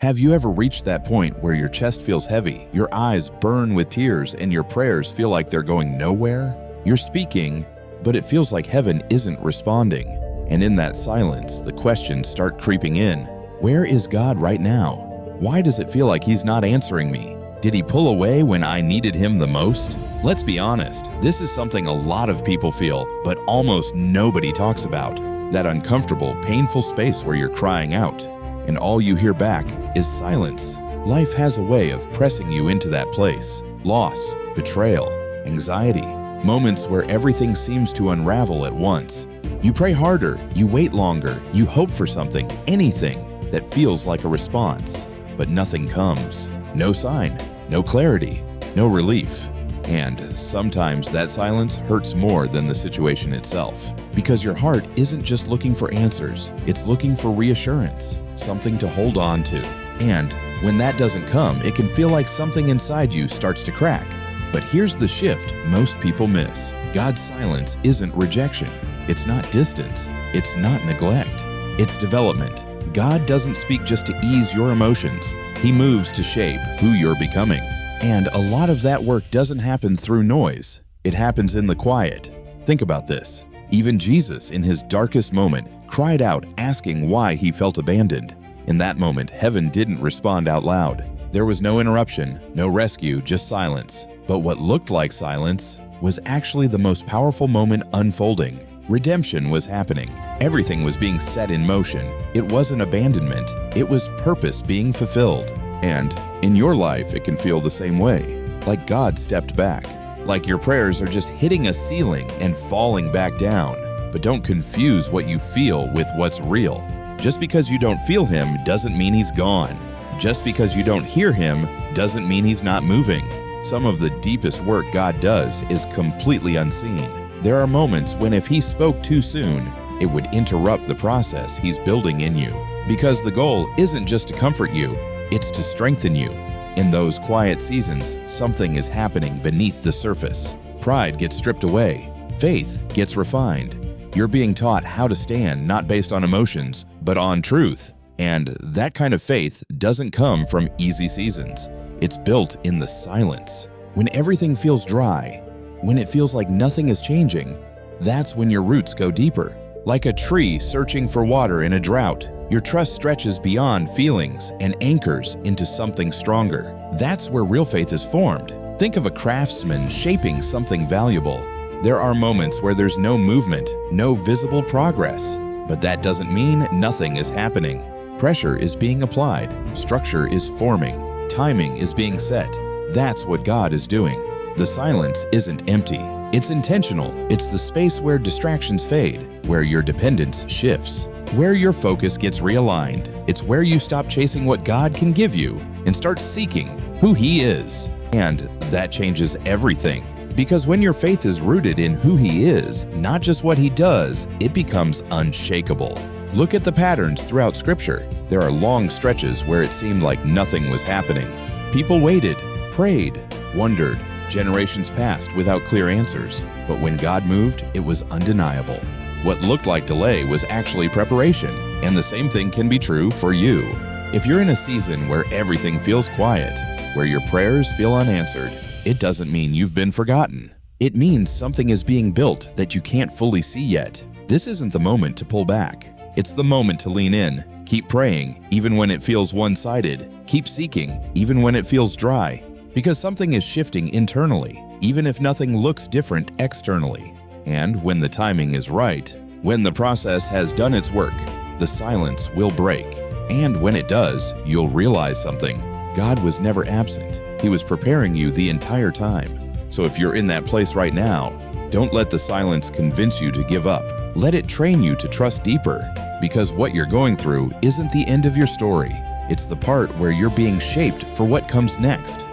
Have you ever reached that point where your chest feels heavy, your eyes burn with tears, and your prayers feel like they're going nowhere? You're speaking, but it feels like heaven isn't responding. And in that silence, the questions start creeping in. Where is God right now? Why does it feel like He's not answering me? Did He pull away when I needed Him the most? Let's be honest, this is something a lot of people feel, but almost nobody talks about. That uncomfortable, painful space where you're crying out, and all you hear back is silence. Life has a way of pressing you into that place. Loss, betrayal, anxiety, moments where everything seems to unravel at once. You pray harder, you wait longer, you hope for something, anything that feels like a response, but nothing comes. No sign, no clarity, no relief. And sometimes that silence hurts more than the situation itself, because your heart isn't just looking for answers, it's looking for reassurance, something to hold on to. And when that doesn't come, it can feel like something inside you starts to crack. But here's the shift most people miss. God's silence isn't rejection. It's not distance. It's not neglect. It's development. God doesn't speak just to ease your emotions. He moves to shape who you're becoming. And a lot of that work doesn't happen through noise. It happens in the quiet. Think about this. Even Jesus, in His darkest moment, cried out asking why He felt abandoned. In that moment, heaven didn't respond out loud. There was no interruption, no rescue, just silence. But what looked like silence was actually the most powerful moment unfolding. Redemption was happening. Everything was being set in motion. It wasn't abandonment. It was purpose being fulfilled. And in your life, it can feel the same way. Like God stepped back. Like your prayers are just hitting a ceiling and falling back down. But don't confuse what you feel with what's real. Just because you don't feel Him doesn't mean He's gone. Just because you don't hear Him doesn't mean He's not moving. Some of the deepest work God does is completely unseen. There are moments when if He spoke too soon, it would interrupt the process He's building in you. Because the goal isn't just to comfort you, it's to strengthen you. In those quiet seasons, something is happening beneath the surface. Pride gets stripped away. Faith gets refined. You're being taught how to stand not based on emotions, but on truth. And that kind of faith doesn't come from easy seasons. It's built in the silence. When everything feels dry, when it feels like nothing is changing, that's when your roots go deeper. Like a tree searching for water in a drought, your trust stretches beyond feelings and anchors into something stronger. That's where real faith is formed. Think of a craftsman shaping something valuable. There are moments where there's no movement, no visible progress, but that doesn't mean nothing is happening. Pressure is being applied, structure is forming, timing is being set. That's what God is doing. The silence isn't empty. It's intentional. It's the space where distractions fade, where your dependence shifts, where your focus gets realigned. It's where you stop chasing what God can give you and start seeking who He is. And that changes everything. Because when your faith is rooted in who He is, not just what He does, it becomes unshakable. Look at the patterns throughout Scripture. There are long stretches where it seemed like nothing was happening. People waited, prayed, wondered. Generations passed without clear answers, but when God moved, it was undeniable. What looked like delay was actually preparation, and the same thing can be true for you. If you're in a season where everything feels quiet, where your prayers feel unanswered, it doesn't mean you've been forgotten. It means something is being built that you can't fully see yet. This isn't the moment to pull back. It's the moment to lean in. Keep praying, even when it feels one-sided. Keep seeking, even when it feels dry. Because something is shifting internally, even if nothing looks different externally. And when the timing is right, when the process has done its work, the silence will break. And when it does, you'll realize something. God was never absent. He was preparing you the entire time. So if you're in that place right now, don't let the silence convince you to give up. Let it train you to trust deeper. Because what you're going through isn't the end of your story. It's the part where you're being shaped for what comes next.